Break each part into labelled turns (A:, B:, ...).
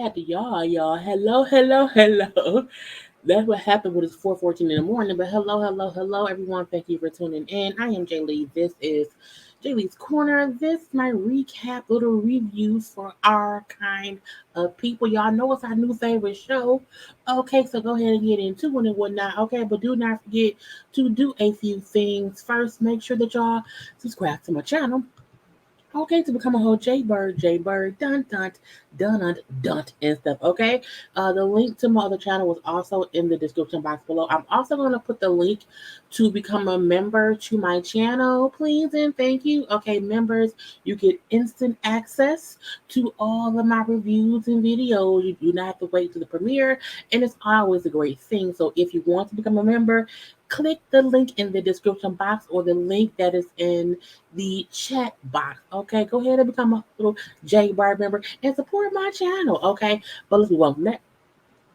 A: had to y'all. Hello. That's what happened when it's 4:14 in the morning. But hello, everyone. Thank you for tuning in. I am Jaylee. This is Jaylee's Corner. This is my recap, little review for our kind of people. Y'all know it's our new favorite show. Okay, so go ahead and get into it and whatnot. Okay, but do not forget to do a few things. First, make sure that y'all subscribe to my channel. Okay, to become a whole JayBird, dun, and stuff. Okay, the link to my other channel was also in the description box below. I'm also going to put the link to become a member to my channel, please and thank you. Okay, members, you get instant access to all of my reviews and videos. You do not have to wait to the premiere, and it's always a great thing. So if you want to become a member, click the link in the description box or the link that is in the chat box. Okay, go ahead and become a little JayBird member and support my channel. Okay, but let's move on from that.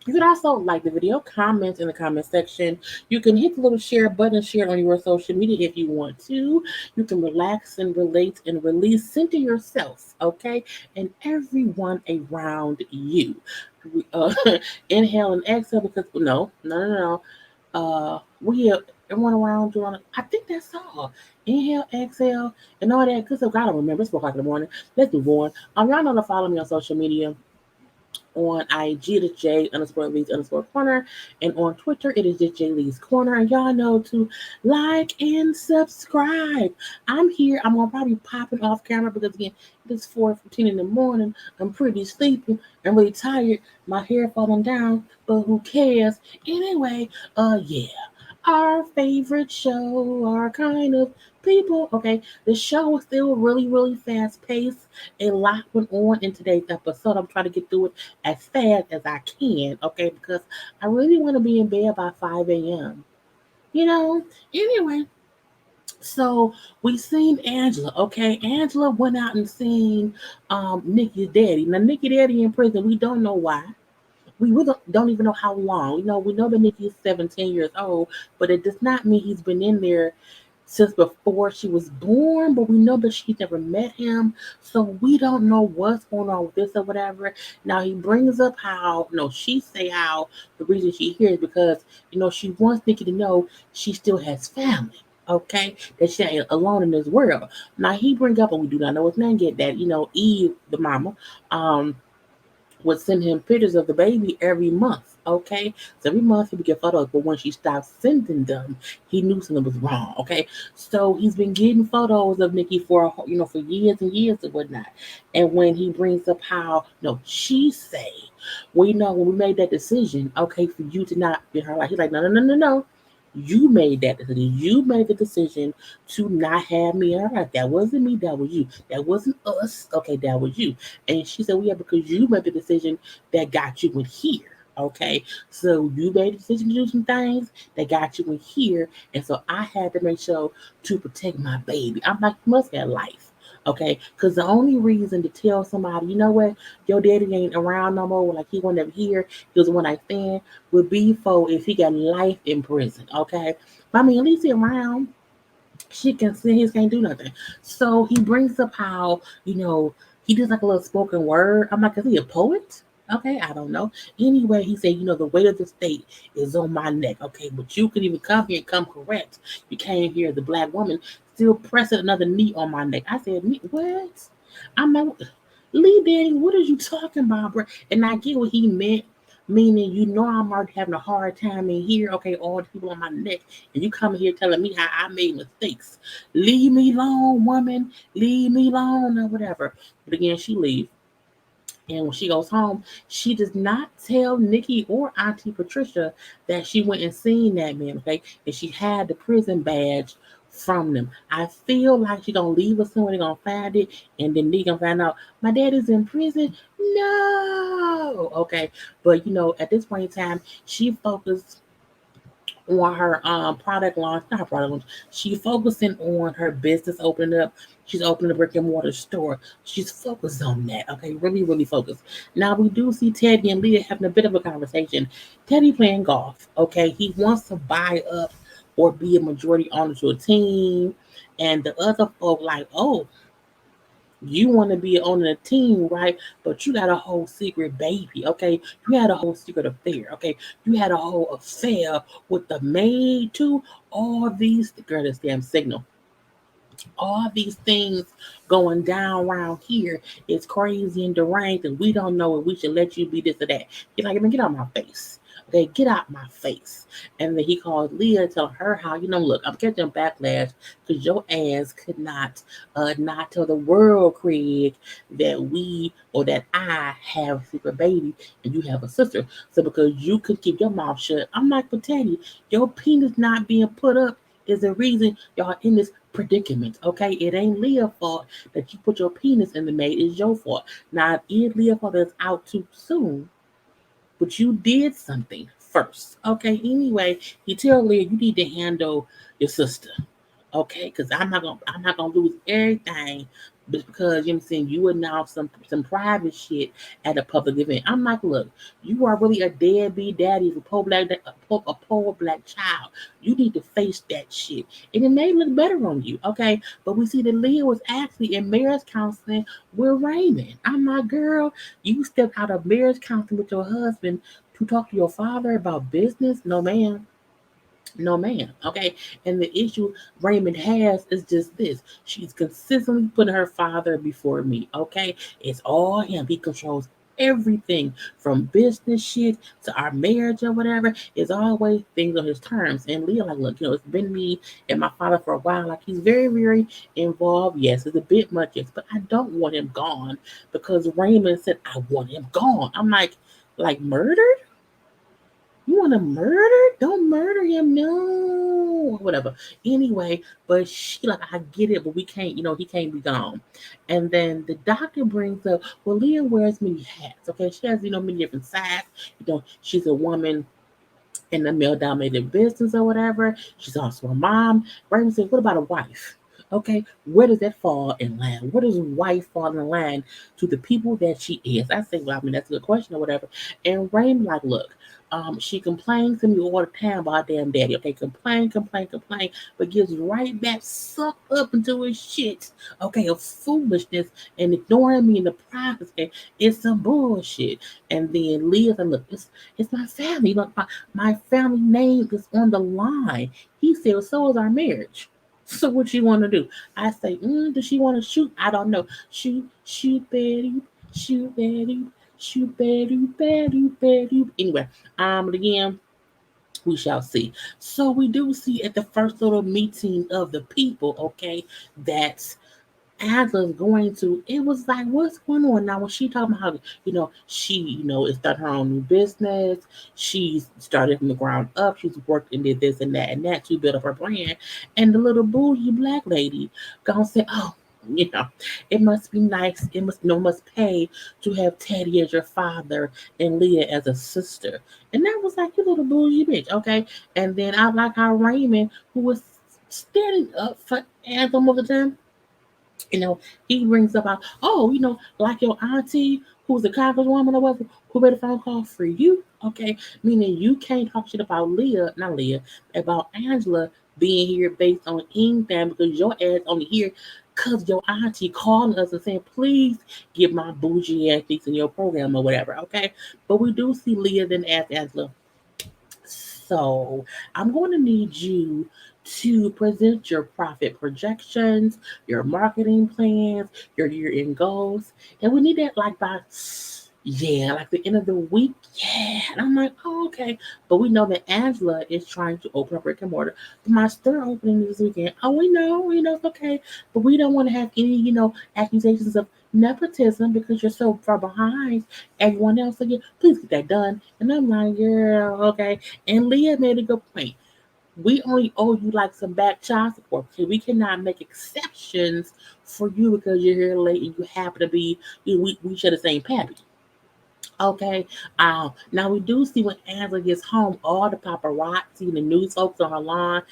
A: You can also like the video, comment in the comment section. You can hit the little share button and share it on your social media if you want to. You can relax and relate and release, center yourself, okay, and everyone around you. Uh, Inhale and exhale because no. We have everyone around you. I think that's all. Inhale, exhale, and all that good stuff. I don't remember. It's 4 o'clock in the morning. Let's move on. Y'all know to follow me on social media. On IG, it is J_Lees_Corner. And on Twitter, it is just JayLeesCorner. And y'all know to like and subscribe. I'm here. I'm going to probably popping off camera because, again, it is 4:15 in the morning. I'm pretty sleepy. I'm really tired. My hair falling down, but who cares? Anyway, yeah. Our favorite show, our kind of people. Okay, the show is still really fast paced. A lot went on in today's episode. I'm trying to get through it as fast as I can, okay, because I really want to be in bed by 5 a.m. You know, anyway, so we seen Angela, okay? Angela went out and seen Nikkis Daddy. Now, Nikkis Daddy in prison, we don't know why. We don't even know how long. We know that Nikki is 17 years old, but it does not mean he's been in there since before she was born, but we know that she's never met him, so we don't know what's going on with this or whatever. Now he brings up how, no, she say how the reason she here is because, she wants Nikki to know she still has family. Okay, that she ain't alone in this world. Now he bring up, and we do not know his name yet, that Eve, the mama, would send him pictures of the baby every month. Okay, so every month he would get photos, but when she stopped sending them, he knew something was wrong. Okay, so he's been getting photos of Nikki for for years and years and whatnot. And when he brings up how no, she say, well, when we made that decision, okay, for you to not be her life, he's like, no. You made that decision. You made the decision to not have me in her life. That wasn't me. That was you. That wasn't us. Okay, that was you. And she said, well, yeah, because you made the decision that got you in here. Okay, so you made the decision to do some things that got you in here, and so I had to make sure to protect my baby. I'm like, you must have life. Okay, because the only reason to tell somebody, you know what, your daddy ain't around no more, like he wasn't ever here, he was one night stand, would be for if he got life in prison. Okay, but I mean, at least he around, she can say he can't do nothing. So he brings up how, he does like a little spoken word. I'm like, is he a poet? Okay, I don't know. Anyway, he said, the weight of the state is on my neck. Okay, but you can even come here and come correct. You came here, the black woman, still pressing another knee on my neck. I said, what? I'm like, Lee Daddy, what are you talking about, bro? And I get what he meant. Meaning, I'm already having a hard time in here. Okay, all the people on my neck, and you come here telling me how I made mistakes. Leave me alone, woman. Leave me alone, or whatever. But again, she leaves. And when she goes home, she does not tell Nikki or Auntie Patricia that she went and seen that man, okay? And she had the prison badge from them. I feel like she's gonna leave us somewhere, they're gonna find it, and then they gonna find out my dad is in prison. No, okay. But at this point in time, she focused on her product launch, not her product launch. She's focusing on her business opening up. She's opening a brick and mortar store. She's focused on that. Okay, really focused. Now we do see Teddy and Leah having a bit of a conversation. Teddy playing golf. Okay, he wants to buy up or be a majority owner to a team, and the other folk like, oh, You want to be on a team, right? But you got a whole secret baby, okay? You had a whole secret affair, okay? You had a whole affair with the maid too. All these, girl, this damn signal. All these things going down around here is crazy and deranged, and we don't know if we should let you be this or that. You're like, man, get out my face. Okay, get out my face. And then he calls Leah, tell her how, look, I'm catching backlash because your ass could not tell the world, Craig, that we or that I have a secret baby and you have a sister. So because you could keep your mouth shut, I'm like, but Teddy, your penis not being put up is the reason y'all in this predicament. Okay, it ain't Leah's fault that you put your penis in the maid. It's your fault. Now, if Leah's fault is out too soon, but you did something first. Okay, anyway, he tell Leah you need to handle your sister. Okay, because I'm not gonna lose everything just because you know what I'm saying you announced some private shit at a public event. I'm like, look, you are really a deadbeat daddy of a poor black child. You need to face that shit, and it may look better on you. Okay, but we see that Leah was actually in marriage counseling with Raymond. I'm like, girl, you stepped out of marriage counseling with your husband to talk to your father about business? No, ma'am. No, ma'am. Okay. And the issue Raymond has is just this. She's consistently putting her father before me. Okay. It's all him. He controls everything from business shit to our marriage or whatever. It's always things on his terms. And Leah, like, look, it's been me and my father for a while. Like, he's very, very involved. Yes, it's a bit much, yes, but I don't want him gone because Raymond said, I want him gone. I'm like murdered? You want to murder? Don't murder him, no. Whatever. Anyway, but she like, I get it, but we can't, he can't be gone. And then the doctor brings up, well, Leah wears many hats. Okay, she has, many different sides. She's a woman in the male dominated business or whatever. She's also a mom. Raymond said, what about a wife? Okay, where does that fall in line? Where does wife fall in line to the people that she is? I say, well, I mean, that's a good question or whatever. And Raymond, like, look, she complains to me all the time about damn daddy. Okay, complain, complain, complain, but gets right back sucked up into his shit. Okay, of foolishness and ignoring me in the process. Okay, it's some bullshit. And then Leah said, look, it's my family. Look, my family name is on the line. He said, well, so is our marriage. So what you want to do? I say, does she want to shoot? I don't know. Shoot, Betty, shoot, Betty, shoot, Betty, Betty, Betty. Anyway, again, we shall see. So we do see at the first little meeting of the people, okay, that Adler's going to, it was like, what's going on now? When she talking about how, she, is starting her own new business. She's started from the ground up. She's worked and did this and that to build up her brand. And the little bougie black lady gonna say, oh, it must be nice. It must pay to have Teddy as your father and Leah as a sister. And that was like, you little bougie bitch, okay? And then I like how Raymond, who was standing up for Anthem of the time, you know, he brings up, oh, like your auntie who's a congresswoman or whatever, who made a phone call for you, okay? Meaning you can't talk shit about not Leah, about Angela being here based on anything because your ass only here because your auntie calling us and saying, please get my bougie ass in your program or whatever, okay? But we do see Leah then ask Angela, so I'm going to need you to present your profit projections, your marketing plans, your year-end goals, and we need that like by like the end of the week. Yeah, and I'm like, oh, okay. But we know that Angela is trying to open up brick and mortar. But my store opening this weekend. Oh, we know it's okay, but we don't want to have any, accusations of nepotism because you're so far behind everyone else. So yeah, please get that done. And I'm like, girl, okay. And Leah made a good point. We only owe you like some back child support. Okay, we cannot make exceptions for you because you're here late and you happen to be. We share the same pappy. Okay. Now we do see when Angela gets home, all the paparazzi and the news folks on her lawn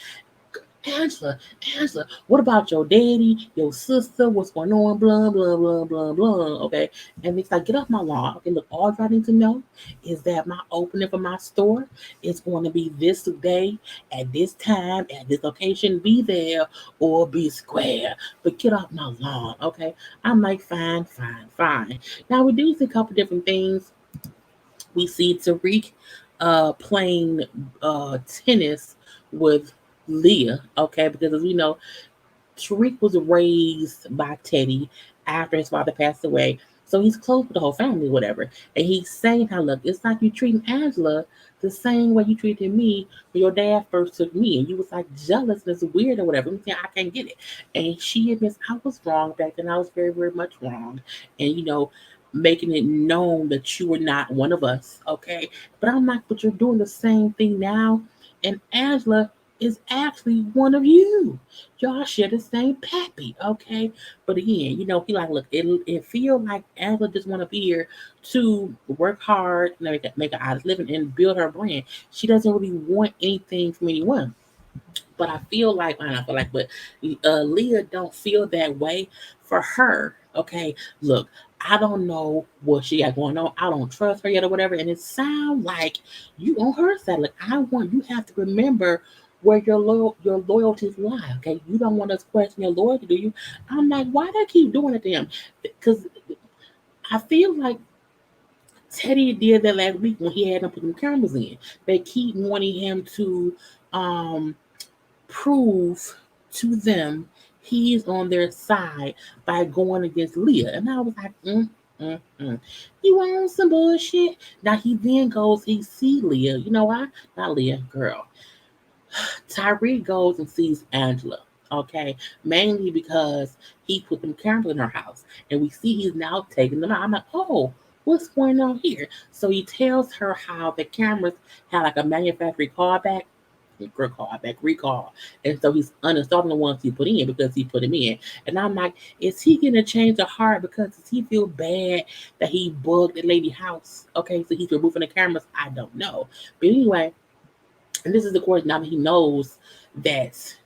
A: Angela, Angela, what about your daddy, your sister? What's going on? Blah, blah, blah, blah, blah. Okay. And it's like, get off my lawn. Okay, look, all I need to know is that my opening for my store is going to be this day, at this time, at this location. Be there or be square. But get off my lawn. Okay. I'm like, fine, fine, fine. Now, we do see a couple different things. We see Tariq playing tennis with Leah, okay, because as we know, Tariq was raised by Teddy after his father passed away. So he's close with the whole family, whatever. And he's saying how, look, it's like you treating Angela the same way you treated me when your dad first took me. And you was like jealous and it's weird or whatever. I'm saying I can't get it. And she admits I was wrong back then. I was very, very much wrong. And making it known that you were not one of us, okay? But I'm like, but you're doing the same thing now. And Angela is actually one of you. Y'all share the same pappy, okay? But again, he like, look, it feel like Angela just want to be here to work hard, make an honest living, and build her brand. She doesn't really want anything from anyone. But I feel like, but Leah don't feel that way for her. Okay, look, I don't know what she got going on. I don't trust her yet or whatever. And it sounds like you on her side. Like you have to remember where your loyalties lie. Okay, you don't want us to question your loyalty, do you? I'm like, why they keep doing it to him? Because I feel like Teddy did that last week when he had him put them cameras in. They keep wanting him to um prove to them he's on their side by going against Leah. And I was like, mm, mm. You want some bullshit? Now he then goes, he see Leah. You know why? Not Leah, girl. Tyree goes and sees Angela. Okay, mainly because he put them cameras in her house, and we see he's now taking them out. I'm like, oh, what's going on here? So he tells her how the cameras had like a manufacturing callback, recall. And so he's uninstalling the ones he put in because he put them in. And I'm like, is he gonna change the heart because does he feel bad that he bugged the lady house? Okay, so he's removing the cameras. I don't know. But anyway, and this is of course now that he knows that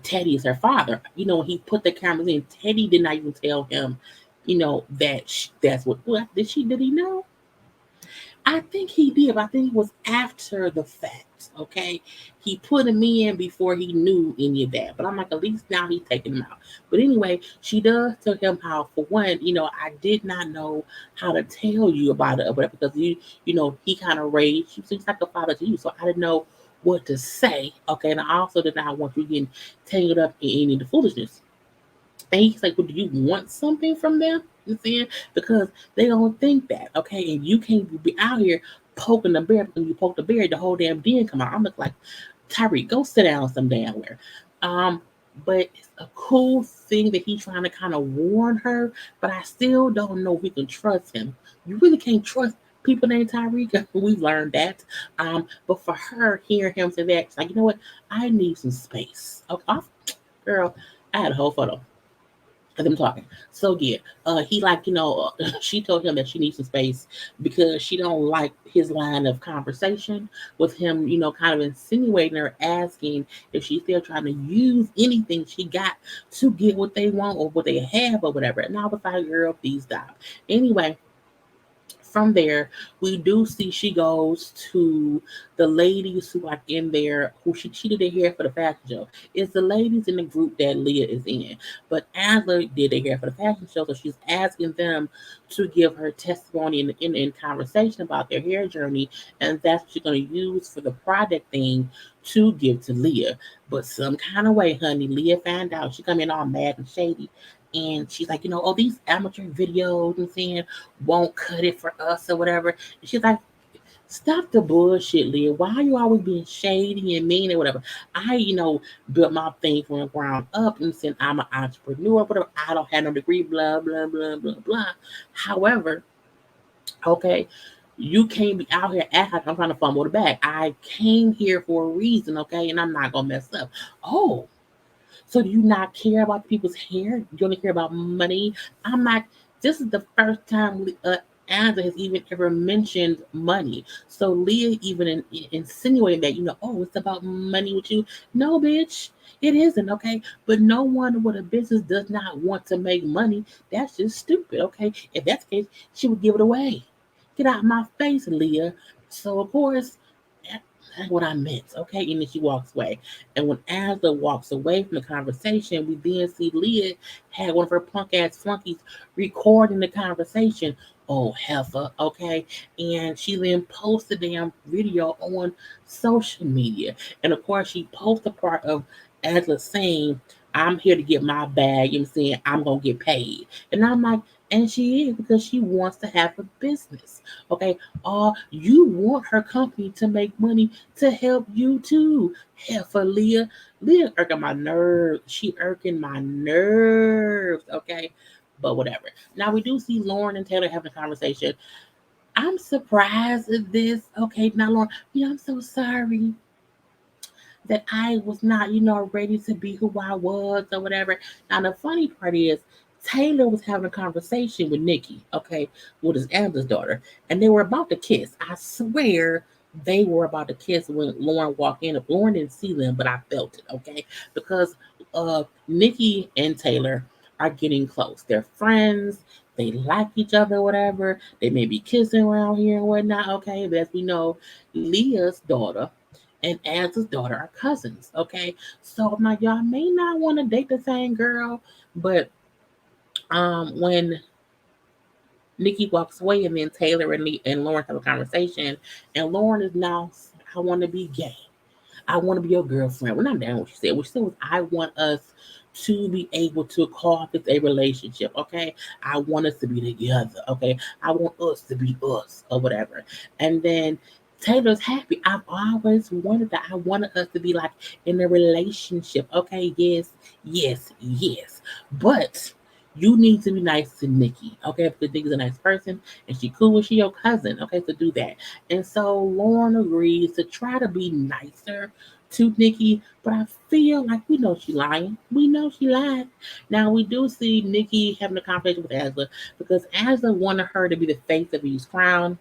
A: Teddy is her father. He put the cameras in. Teddy did not even tell him, that's what did he know? I think he did, but I think it was after the fact. Okay, he put him in before he knew any of that. But I'm like, at least now he's taking him out. But anyway, she does tell him how, for one, I did not know how to tell you about it or whatever because he kind of raised. He seems like a father to you, so I didn't know what to say. Okay, and I also did not want you getting tangled up in any of the foolishness. And he's like, well, do you want something from them? You see? Because they don't think that, okay? And you can't be out here poking the bear because you poke the bear, the whole damn den come out. I'm like, Tyree, go sit down some damn where. Um, but it's a cool thing that he's trying to kind of warn her, but I still don't know if we can trust him. You really can't trust people named Tyreek. We've learned that. But for her, hearing him say that, it's like, you know what? I need some space. Okay, girl, I had a whole photo of them talking. So yeah, he like she told him that she needs some space because she don't like his line of conversation with him. Kind of insinuating or asking if she's still trying to use anything she got to get what they want or what they have or whatever. And I was like, girl, please stop. Anyway, from there, we do see she goes to the ladies who are in there, who she cheated their hair for the fashion show. It's the ladies in the group that Leah is in. But Angela did their hair for the fashion show, so she's asking them to give her testimony in conversation about their hair journey, and that's what she's going to use for the project thing to give to Leah. But some kind of way, honey, Leah found out. She come in all mad and shady. And she's like, oh, these amateur videos and saying won't cut it for us or whatever. And she's like, stop the bullshit, Leah. Why are you always being shady and mean or whatever? I, built my thing from the ground up and said I'm an entrepreneur, whatever. I don't have no degree, blah, blah, blah, blah, blah. However, okay, you can't be out here acting like I'm trying to fumble the bag. I came here for a reason, okay, and I'm not gonna mess up. Oh, so do you not care about people's hair? You only care about money? I'm like, this is the first time Angela has even ever mentioned money. So Leah even insinuating that, oh, it's about money with you. No, bitch, it isn't, okay? But no one with a business does not want to make money. That's just stupid, okay? If that's the case, she would give it away. Get out of my face, Leah. So, of course, that's what I meant, okay? And then she walks away. And when Angela walks away from the conversation, we then see Leah had one of her punk ass flunkies recording the conversation. Oh, heifer, okay? And she then posted the damn video on social media. And of course, she posted the part of Angela saying, I'm here to get my bag. You know what I'm saying? I'm going to get paid. And I'm like, and she is because she wants to have a business. Okay. You want her company to make money to help you too. Hell for Leah. Leah irking my nerves. She irking my nerves. Okay. But whatever. Now we do see Lauren and Taylor having a conversation. I'm surprised at this. Okay, now Lauren, I'm so sorry that I was not, ready to be who I was or whatever. Now the funny part is Taylor was having a conversation with Nikki, okay, with his eldest daughter, and they were about to kiss. I swear they were about to kiss when Lauren walked in. Lauren didn't see them, but I felt it, okay, because Nikki and Taylor are getting close. They're friends. They like each other, whatever. They may be kissing around here and whatnot, okay. But as we know, Leah's daughter and Az's daughter are cousins. Okay, so I'm like, y'all may not want to date the same girl, but when Nikki walks away, and then Taylor and Lauren have a conversation, and Lauren is now, I want to be gay. I want to be your girlfriend. We're not down what she said. What she said was, I want us to be able to call this a relationship. Okay. I want us to be together. Okay. I want us to be us or whatever. And then Taylor's happy. I've always wanted that. I wanted us to be like in a relationship. Okay. Yes. Yes. Yes. But you need to be nice to Nikki, okay? Because Nikki's a nice person and she cool with she your cousin, okay? So do that. And so Lauren agrees to try to be nicer to Nikki, but I feel like we know she lying. We know she lied. Now we do see Nikki having a conversation with Asla because Asla wanted her to be the face of his crown,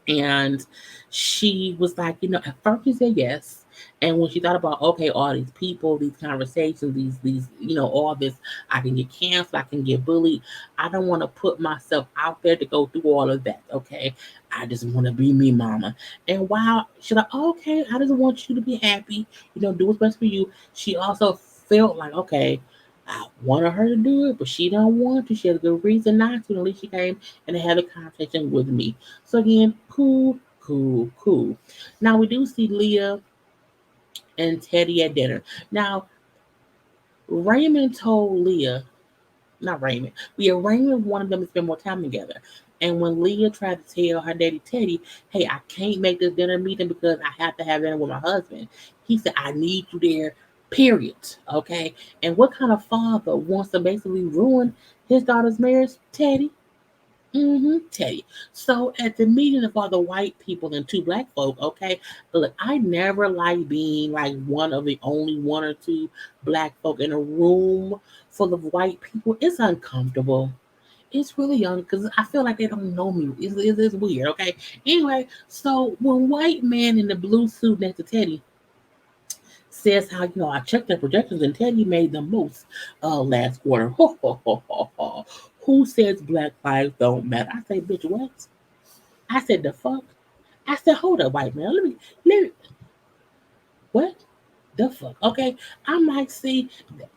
A: and she was like, at first she said yes. And when she thought about, okay, all these people, these conversations, these, all this, I can get canceled, I can get bullied. I don't want to put myself out there to go through all of that. Okay. I just want to be me, mama. And while she's like, okay, I just want you to be happy, do what's best for you. She also felt like, okay, I wanted her to do it, but she don't want to. She has a good reason not to. At least she came and had a conversation with me. So again, cool, cool, cool. Now we do see Leah and Teddy at dinner. Now Raymond told Leah, not Raymond, Raymond wanted them to spend more time together. And when Leah tried to tell her daddy Teddy, hey, I can't make this dinner meeting because I have to have dinner with my husband, he said, I need you there, period. Okay. And what kind of father wants to basically ruin his daughter's marriage? Teddy. Teddy. So at the meeting of all the white people and two black folk, okay, look, I never like being like one of the only one or two black folk in a room full of white people. It's uncomfortable. It's really young because I feel like they don't know me. It's weird, okay? Anyway, so when white man in the blue suit next to Teddy says how, I checked their projections and Teddy made the most last quarter. Ho, ho, ho, ho, ho. Who says black lives don't matter? I say, bitch, what? I said, the fuck? I said, hold up, white man. Let me, what? The fuck? Okay. I might see,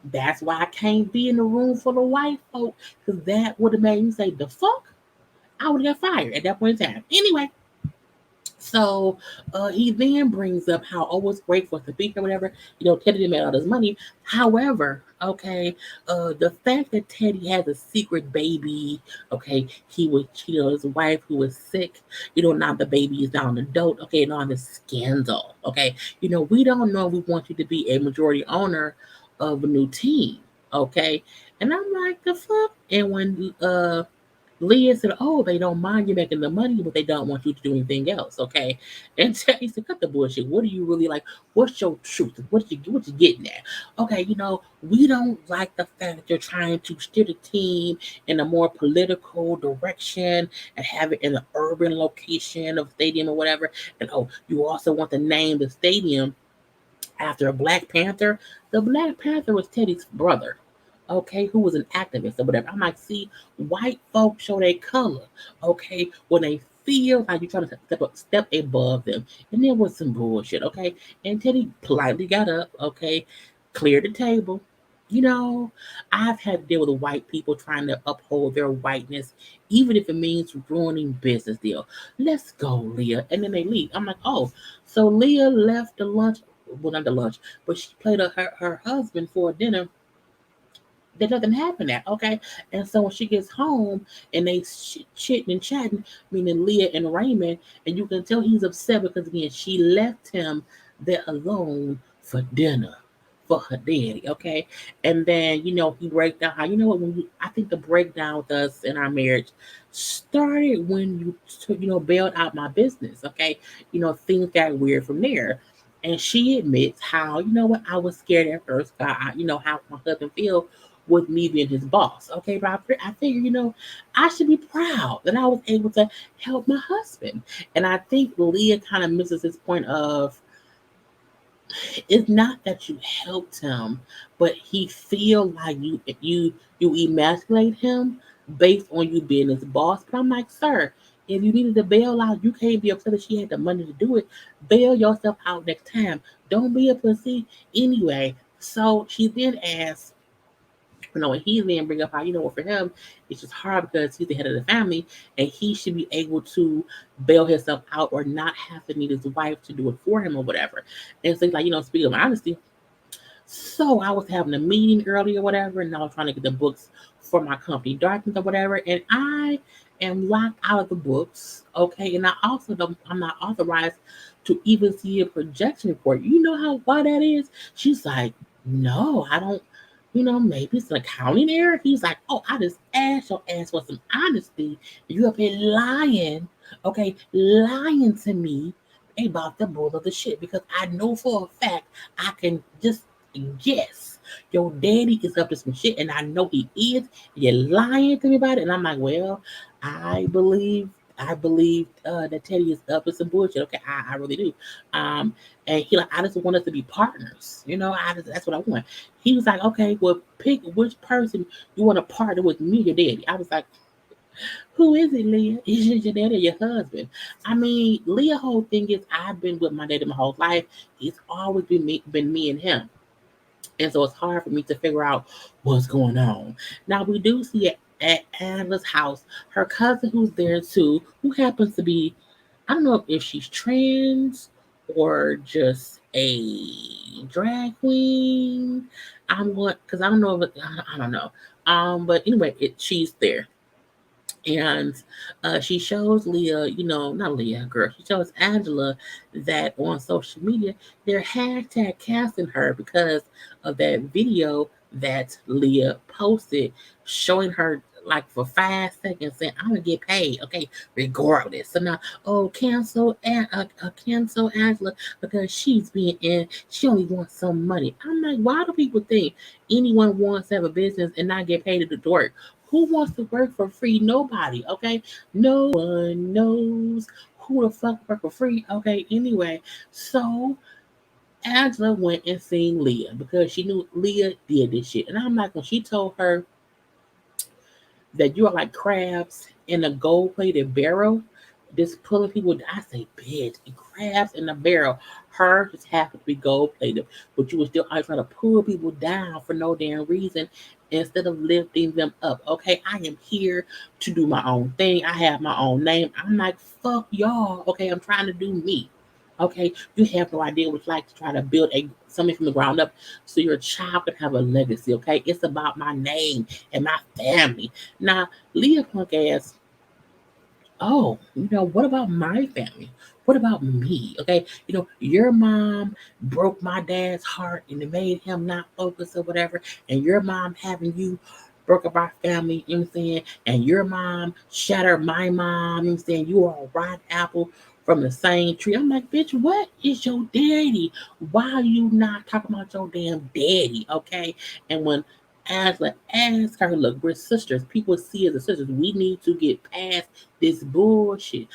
A: that's why I can't be in the room full of white folk, because that would have made me say, the fuck? I would have got fired at that point in time. Anyway, so he then brings up how, oh, it's great for us to be here, whatever. Teddy made all this money. However, okay, the fact that Teddy has a secret baby, okay, he was cheated on his wife who was sick. Now the baby is now an adult, okay, and all this scandal, okay. We don't know if we want you to be a majority owner of a new team, okay. And I'm like, the fuck? And when Leah said, "Oh, they don't mind you making the money, but they don't want you to do anything else." Okay, and Teddy said, "Cut the bullshit. What do you really like? What's your truth? What you getting at?" Okay, we don't like the fact that you're trying to steer the team in a more political direction and have it in an urban location of stadium or whatever. And oh, you also want to name the stadium after a Black Panther. The Black Panther was Teddy's brother, okay, who was an activist or whatever. I'm like, see, white folks show their color, okay, when they feel like you're trying to step above them. And there was some bullshit, okay? And Teddy politely got up, okay, cleared the table. You know, I've had to deal with white people trying to uphold their whiteness, even if it means ruining business deal. Let's go, Leah. And then they leave. I'm like, oh, so Leah left the lunch, well, not the lunch, but she played her husband for dinner that nothing happened at, okay? And so when she gets home and they chitting and chatting, meaning Leah and Raymond, and you can tell he's upset because again, she left him there alone for dinner for her daddy, okay? And then, he break down how, I think the breakdown with us in our marriage started when bailed out my business, okay? Things got weird from there. And she admits how, I was scared at first, how my husband feel with me being his boss. Okay, but I figure, I should be proud that I was able to help my husband. And I think Leah kind of misses this point of it's not that you helped him, but he feel like you emasculate him based on you being his boss. But I'm like, sir, if you needed to bail out, you can't be upset that she had the money to do it. Bail yourself out next time. Don't be a pussy anyway. So she then asked, and he then bring up how, for him, it's just hard because he's the head of the family and he should be able to bail himself out or not have to need his wife to do it for him or whatever. And so he's like, speaking of honesty, so I was having a meeting earlier, or whatever, and I was trying to get the books for my company, Darkness or whatever, and I am locked out of the books. Okay, and I'm not authorized to even see a projection report. You know how why that is? She's like, no, I don't. Maybe it's an accounting error. He's like, oh, I just asked your ass for some honesty. You up here lying, okay, lying to me about the bull of the shit because I know for a fact I can just yes, your daddy is up to some shit, and I know he is. You're lying to me about it, and I'm like, well, I believe. that Teddy is up to some bullshit. Okay, I really do. And he like, I just want us to be partners. That's what I want. He was like, okay, well, pick which person you want to partner with, me or your daddy. I was like, who is it, Leah? Is it your daddy or your husband? I mean, Leah whole thing is I've been with my daddy my whole life. It's always been me and him. And so it's hard for me to figure out what's going on. Now we do see it at Angela's house, her cousin who's there too, who happens to be, I don't know if she's trans or just a drag queen. I'm what because I don't know if I don't know. But anyway, she's there. And she shows Leah, not Leah, girl, she shows Angela that on social media, they're hashtag casting her because of that video that Leah posted showing her like for 5 seconds saying, I'm gonna get paid, okay, regardless. So now, oh, cancel Angela because she's being in, she only wants some money. I'm like, why do people think anyone wants to have a business and not get paid to do work? Who wants to work for free? Nobody, okay? No one knows who the fuck work for free, okay? Anyway, so Angela went and seen Leah because she knew Leah did this shit. And I'm like, when she told her that you are like crabs in a gold plated barrel, just pulling people. I say, bitch, crabs in a barrel. Her just happened to be gold plated, but you were still out trying to pull people down for no damn reason instead of lifting them up. Okay, I am here to do my own thing. I have my own name. I'm like, fuck y'all. Okay, I'm trying to do me. Okay, you have no idea what it's like to try to build something from the ground up so your child can have a legacy. Okay, it's about my name and my family. Now, Leah punk ass, oh, what about my family? What about me? Okay, your mom broke my dad's heart and it made him not focus or whatever, and your mom having you broke up our family, you know what I'm saying? And your mom shattered my mom, you know what I'm saying? You are a rotten apple from the same tree. I'm like, bitch, what is your daddy? Why are you not talking about your damn daddy? Okay. And when Asla asked her, look, we're sisters. People see us as sisters. We need to get past this bullshit.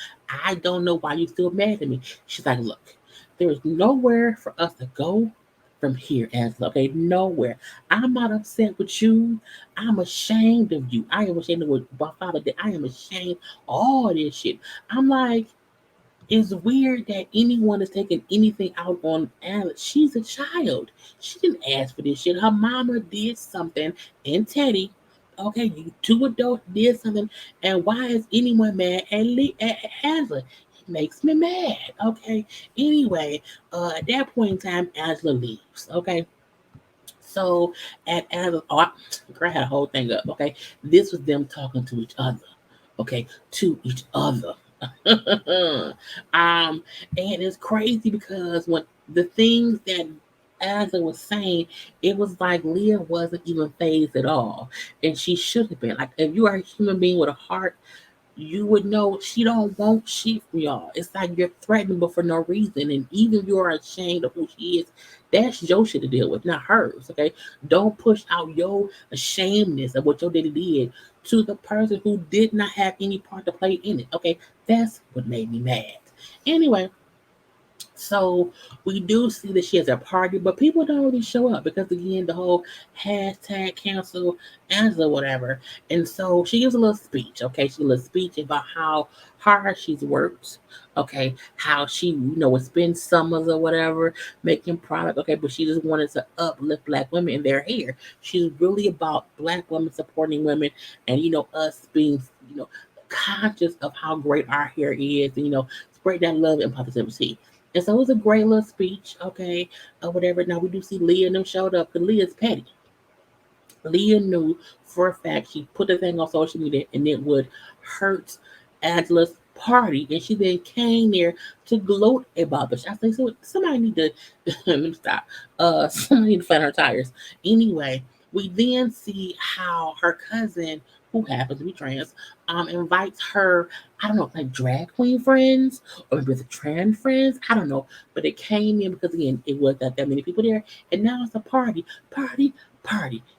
A: I don't know why you still mad at me. She's like, look, there is nowhere for us to go from here, Asla. Okay, nowhere. I'm not upset with you. I'm ashamed of you. I am ashamed of what my father did. I am ashamed of all this shit. I'm like, it's weird that anyone is taking anything out on Alex. She's a child. She didn't ask for this shit. Her mama did something, and Teddy, okay, you two adults did something, and why is anyone mad at Angela? It makes me mad. Okay. Anyway, at that point in time, Angela leaves. Okay. So at Angela, oh, I had a whole thing up. Okay, this was them talking to each other. Okay, to each other. And it's crazy because when the things that Asa was saying, it was like Leah wasn't even phased at all, and she should have been. Like, if you are a human being with a heart, you would know she don't want shit from y'all. It's like you're threatening, but for no reason, and even if you are ashamed of who she is, that's your shit to deal with, not hers. Okay, don't push out your ashamedness of what your daddy did to the person who did not have any part to play in it. Okay, that's what made me mad. Anyway, so we do see that she has a party, but people don't really show up because again, the whole hashtag cancel Angela, whatever. And so she gives a little speech. Okay, she gives a little speech about how hard she's worked. Okay, how she would spend summers or whatever making product. Okay, but she just wanted to uplift Black women in their hair. She's really about Black women supporting women, and us being conscious of how great our hair is, and spread that love and positivity. And so it was a great little speech, okay, or whatever. Now we do see Leah and them showed up because Leah's petty. Leah knew for a fact she put the thing on social media and it would hurt Angela's party, and she then came there to gloat about this. I think so. Somebody need to let me stop. Somebody need to find her tires. Anyway, we then see how her cousin, who happens to be trans, invites her. I don't know, like drag queen friends or maybe it's trans friends. I don't know, but it came in because again, it was not that many people there, and now it's a party.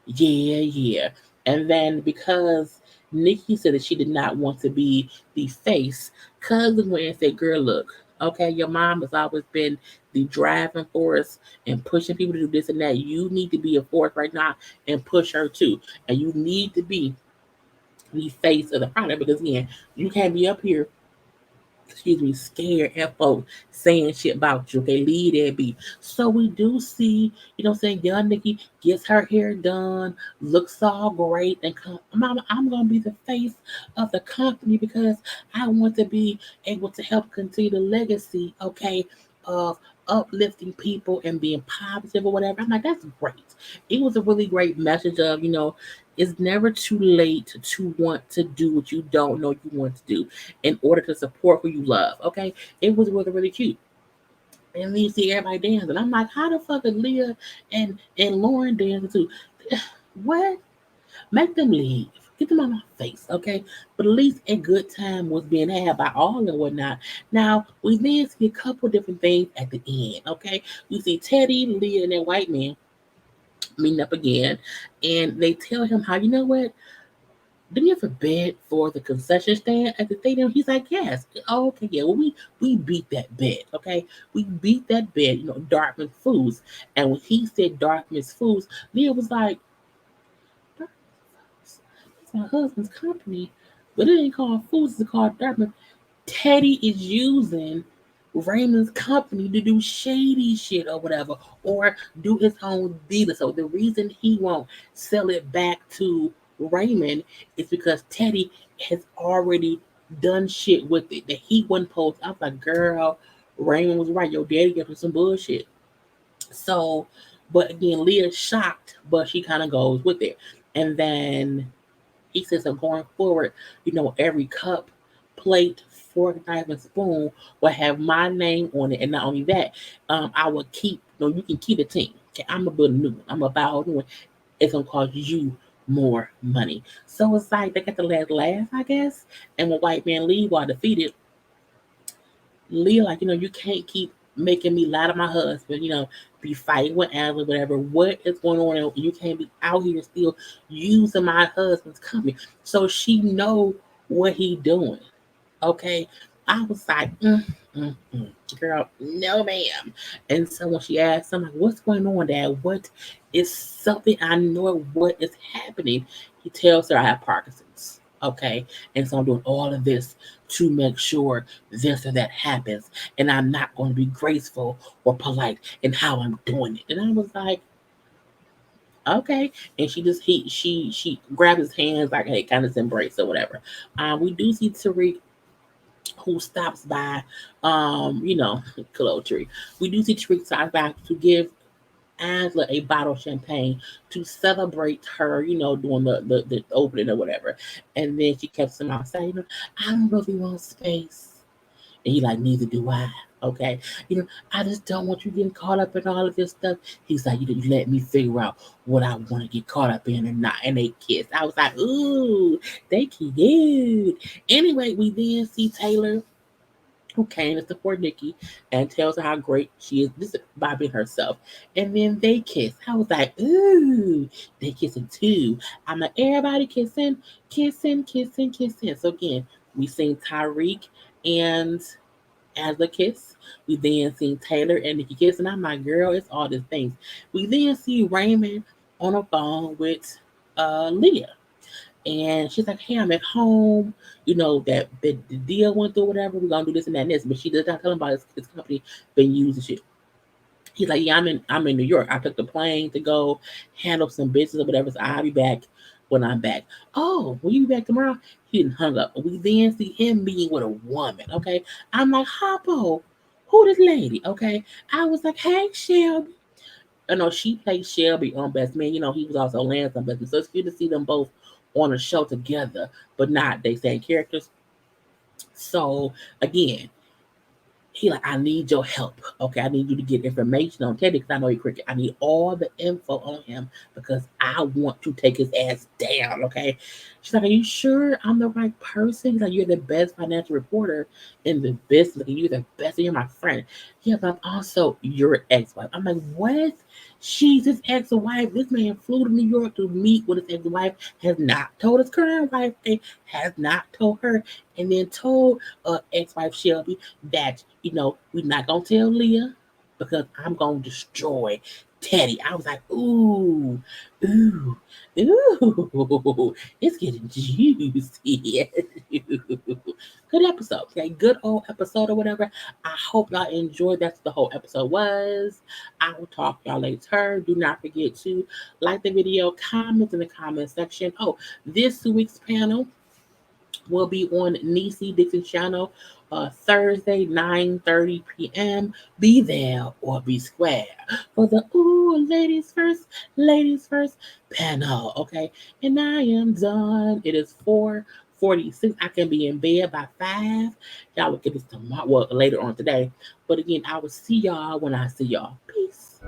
A: Yeah, yeah. And then because Nikki said that she did not want to be the face, cousin went and said, girl, look, okay, your mom has always been the driving force and pushing people to do this and that. You need to be a force right now and push her too. And you need to be the face of the product because again, you can't be up here scared at folks saying shit about you. Okay, leave that be. So we do see, young Nikki gets her hair done, looks all great, and Mama, I'm gonna be the face of the company because I want to be able to help continue the legacy, okay, of uplifting people and being positive or whatever. I'm like, that's great. It was a really great message of, it's never too late to want to do what you don't know you want to do in order to support who you love. Okay, it was really really cute. And then you see everybody dancing. I'm like, how the fuck is Leah and Lauren dancing too? What? Make them leave. Get them on my face, okay? But at least a good time was being had by all and whatnot. Now we then see a couple different things at the end, okay? We see Teddy, Leah, and that white man meeting up again, and they tell him how what didn't you ever bid for the concession stand at the stadium? He's like, yes. Oh, okay, yeah. Well, we beat that bid, okay? We beat that bid, Dartmouth Foods. And when he said Dartmouth Foods, Leah was like, it's my husband's company, but it ain't called Foods, it's called Dartmouth. Teddy is using Raymond's company to do shady shit or whatever, or do his own dealer. So the reason he won't sell it back to Raymond is because Teddy has already done shit with it that he wouldn't post. I was like, girl, Raymond was right. Your daddy got some bullshit. So, but again, Leah's shocked, but she kind of goes with it. And then he says, "So going forward, every cup, plate, fork, knife, and spoon will have my name on it. And not only that, I will keep, you can keep the team. Okay, I'm going to build a new one. I'm going to buy a new one. It's going to cost you more money. So it's like they got the last laugh, I guess. And when white man leave while defeated, Leah, like, you can't keep making me lie to my husband, be fighting with Ashley, whatever. What is going on? And you can't be out here still using my husband's company. So she know what he doing. Okay. I was like, girl, no, ma'am. And so when she asked, I'm like, what's going on, Dad? What is something I know what is happening? He tells her I have Parkinson's. Okay. And so I'm doing all of this to make sure this or that happens. And I'm not going to be graceful or polite in how I'm doing it. And I was like, okay. And she grabbed his hands like, hey, kind of embrace or whatever. We do see Tariq who stops by, Tariq. We do see Tariq stops by to give Angela a bottle of champagne to celebrate her, doing the opening or whatever. And then she kept him outside, I don't really want space. And he like, neither do I. Okay. I just don't want you getting caught up in all of this stuff. He's like, you let me figure out what I want to get caught up in or not. And they kissed. I was like, ooh, they cute. Anyway, we then see Taylor, who came to support Nikki and tells her how great she is. This is by being herself. And then they kiss. I was like, ooh, they kissing too. I'm like, everybody kissing, kissing, kissing, kissing. So again, we seen Tariq and Angela kiss. We then seen Taylor and Nikki kiss. And I'm like, girl, it's all these things. We then see Raymond on a phone with Leah. And she's like, hey, I'm at home. That the deal went through, whatever. We're gonna do this and that and this. But she does not tell him about his company been using shit. He's like, yeah, I'm in New York. I took the plane to go handle some business or whatever. So I'll be back when I'm back. Oh, will you be back tomorrow? He didn't hung up. We then see him meeting with a woman. Okay. I'm like, Hoppo, who this lady? Okay. I was like, hey, Shelby. She played Shelby on Best Man. He was also Lance on Best Man. So it's good to see them both on a show together, but not they same characters. So again, he like, I need your help. Okay, I need you to get information on Teddy because I know he cricket. I need all the info on him because I want to take his ass down. Okay. She's like, are you sure I'm the right person? He's like, you're the best financial reporter in the business. Like, you're the best. You're my friend. Yeah, but I'm also your ex-wife. I'm like, what? She's his ex-wife. This man flew to New York to meet with his ex-wife. Has not told his current wife. Has not told her. And then told ex-wife Shelby that, we're not going to tell Leah because I'm going to destroy Teddy. I was like, ooh, ooh, ooh, it's getting juicy. Good episode. Okay, good old episode or whatever. I hope y'all enjoyed. That's what the whole episode was. I will talk to y'all later. Do not forget to like the video, comment in the comment section. Oh, this week's panel will be on Niecy Dixon's channel Thursday, 9:30 p.m. Be there or be square for the ladies first panel. Okay, and I am done. It is 4:46. I can be in bed by 5. Y'all will get this tomorrow, well, later on today. But again, I will see y'all when I see y'all. Peace.